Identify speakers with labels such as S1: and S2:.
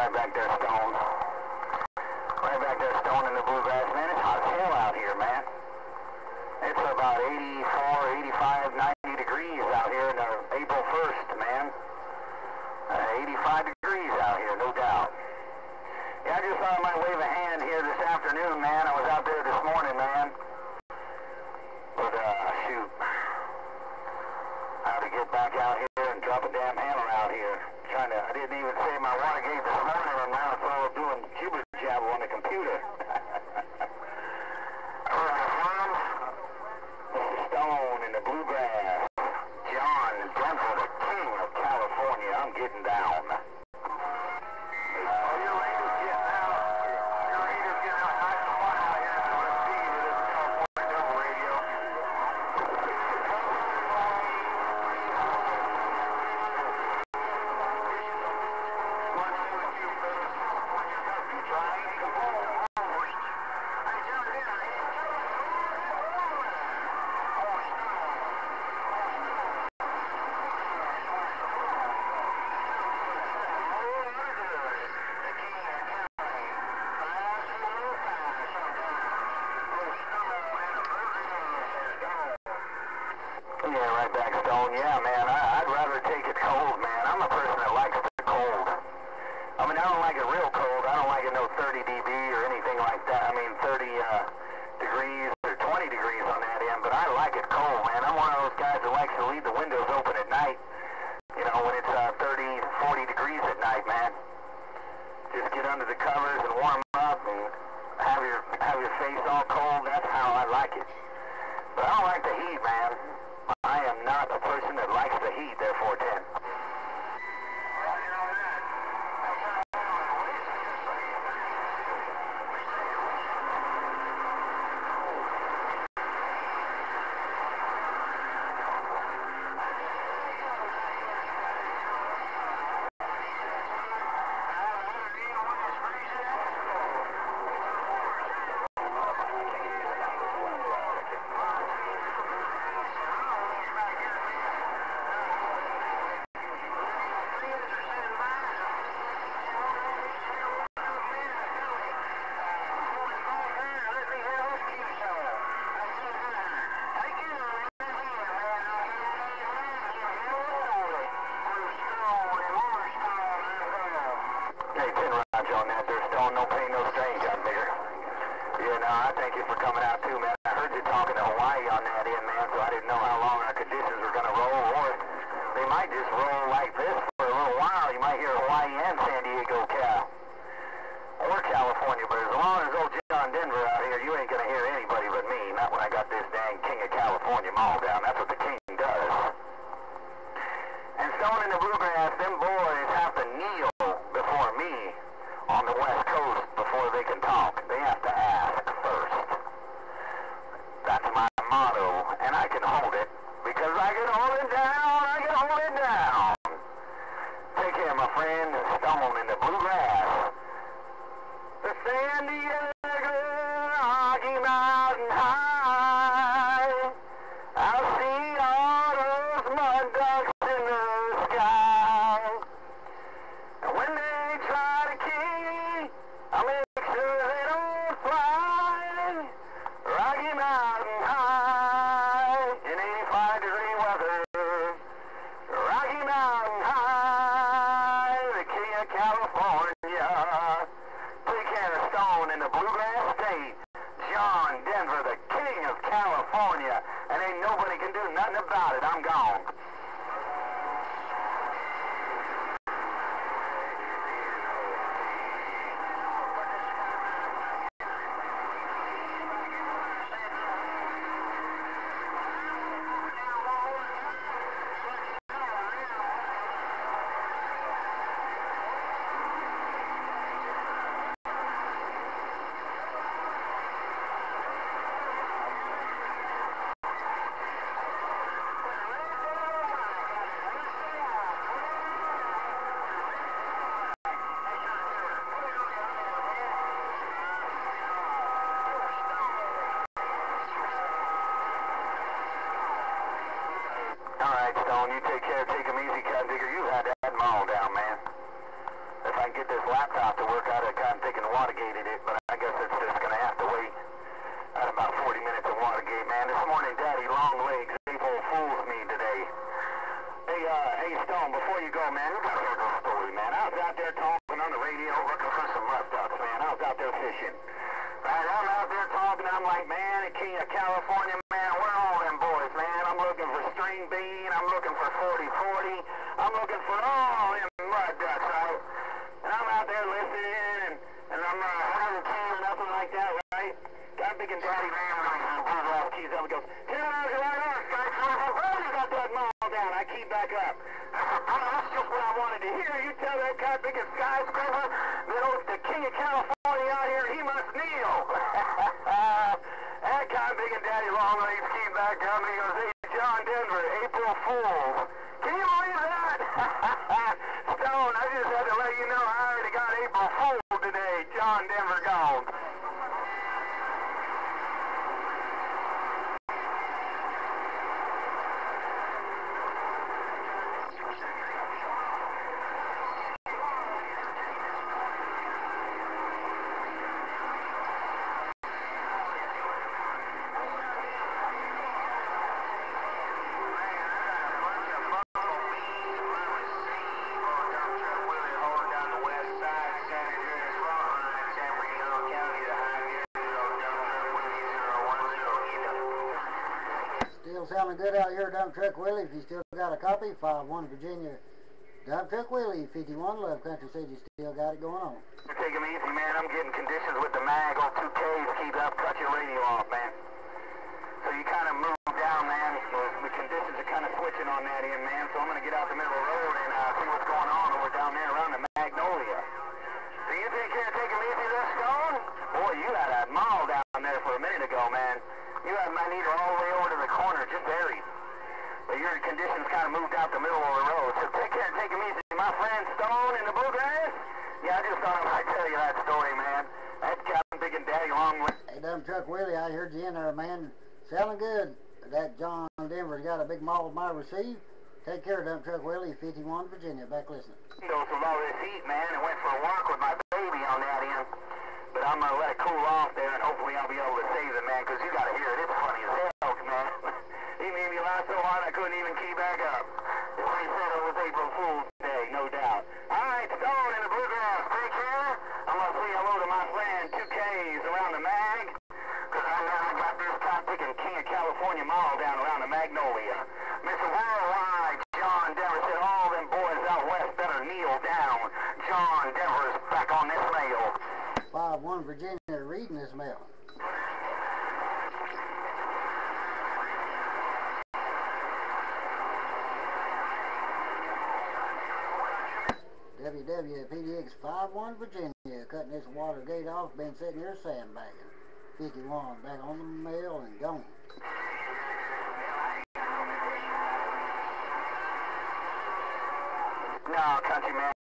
S1: right back there, Stone. Right back there, Stone in the bluegrass. Man, it's hot as hell out here, man. It's about 84, 85, 90 degrees out here on April 1st, man. 85 degrees out here, no doubt. Yeah, I just thought I might wave a hand here this afternoon, man. I was out there this morning, man. But, shoot. I had to get back out here and drop a damn hammer out here. I didn't even save my water gauge this morning, and now it's all doing jibber jabber on the computer. All right, friends. This is Stone in the bluegrass. John Denver, the king of California. I'm getting down. Yeah, man, I'd rather take it cold, man. I'm a person that likes the cold. I mean, I don't like it real cold. I don't like it no 30 dB or anything like that. I mean, 30 degrees or 20 degrees on that end, but I like it cold, man. I'm one of those guys that likes to leave the windows open at night, you know, when it's 30, 40 degrees at night, man. Just get under the covers and warm up and have your face all cold. That's how I like it. But I don't like the heat, man. I am not a person that likes the heat, therefore, 10. No pain, no strain, John Bigger. Yeah, no, I thank you for coming out too, man. I heard you talking to Hawaii on that end, man, so I didn't know how long our conditions were going to roll, or they might just roll like this for a little while. You might hear Hawaii and San Diego, or California, but as long as old John Denver out here, you ain't going to hear anybody but me. Not when I got this dang King of California maul down. That's what the king does. And Stone in the bluegrass, them boys have to kneel before me on the West Coast before they can talk. They have to ask first. That's my motto, and I can hold it because I can hold it down. I can hold it down. Take care, my friend. Stone in the bluegrass. The San Diego Rocky Mountain High. I'll see all those mud ducks in the sky. And when they try to kill, I'll make sure they don't fly. Rocky Mountain High in 85-degree weather. Rocky Mountain High, the king of California. Take care of Stone in the bluegrass state. John Denver, the king of California. And ain't nobody can do nothing about it. I'm gone. All right, Stone, you take care. Take him easy, Cat Digger. You had that maul down, man. If I and get this laptop to work out. I kind of thinking Watergated it, but I guess it's just going to have to wait. I had about 40 minutes of Watergate, man. This morning, Daddy Longlegs, April fools me today. Hey, Stone, before you go, man, you got to hear this story, man. I was out there talking on the radio, looking for some mud ducks, man. I was out there fishing. Right, I'm out there talking, I'm like, man, the king of California, man, where are all them boys, man? I'm looking for string bean, I'm looking for 40-40, I'm looking for all them mud ducks, right? And I'm out there listening, and I'm having tea or nothing like that, right? Got big and daddy, man, and I blew off keys up and goes, here, right on, guys, oh, you got that mall down, I keyed back up. I said, bro, that's just what I wanted to hear. You tell that guy, big as skyscraper, that the king of California out here, he must kneel. That guy, big and daddy Longlegs, keyed back up, and he goes, hey, John Denver, April Fools. Can you believe that? Stone, I just had to let you know I already got April Fool today. John Denver gone.
S2: Sounding good out here, Dump Truck Willie. If you still got a copy, 5-1 Virginia. Dump Truck Willie, 51 Love Country said you still got it going on.
S1: Take them easy, man. I'm getting conditions with the mag on 2Ks. Keep up, cut your radio off, man. So you kind of move down, man. The conditions are kind of switching on that end, man. So I'm going to get out the middle of the road and see what's going on over down there around the Magnolia. So you think you're take them easy there, Stone? Boy, you had a mile down there for a minute ago, man. You had my needle all the way over to the corner, just buried. But your conditions kind of moved out the middle of the road. So take care and take them easy. My friend Stone in the bluegrass? Yeah, I just thought I might tell you that story, man. That's Captain Big and Daddy Longlegs.
S2: Hey, Dump Truck Willie, I heard you in there, man. Sounding good. That John Denver's got a big maul might receive. Take care, Dump Truck Willie, 51 Virginia. Back listening.
S1: Those with all this heat, man, and went for a walk with my baby on that end. But I'm going to let it cool off there, and hopefully I'll be able to save it, man, because you got to hear it. It's funny as hell, man. He made me laugh so hard I couldn't even key back up. That's what he said it was April Fool's Day, no doubt. All right, Stone in the bluegrass, take care. I'm going to say hello to my friend 2Ks around the mag, because I got this top-picking king of California mall down around the Magnolia. Mr. Worldwide, John Denver said all them boys out west better kneel down. John Denver's back on this mail.
S2: 5-1 Virginia reading this mail. WWPDX 5-1 Virginia, cutting this Watergate off, been sitting here sandbagging. 51 back on the mail and gone.
S1: No, country man.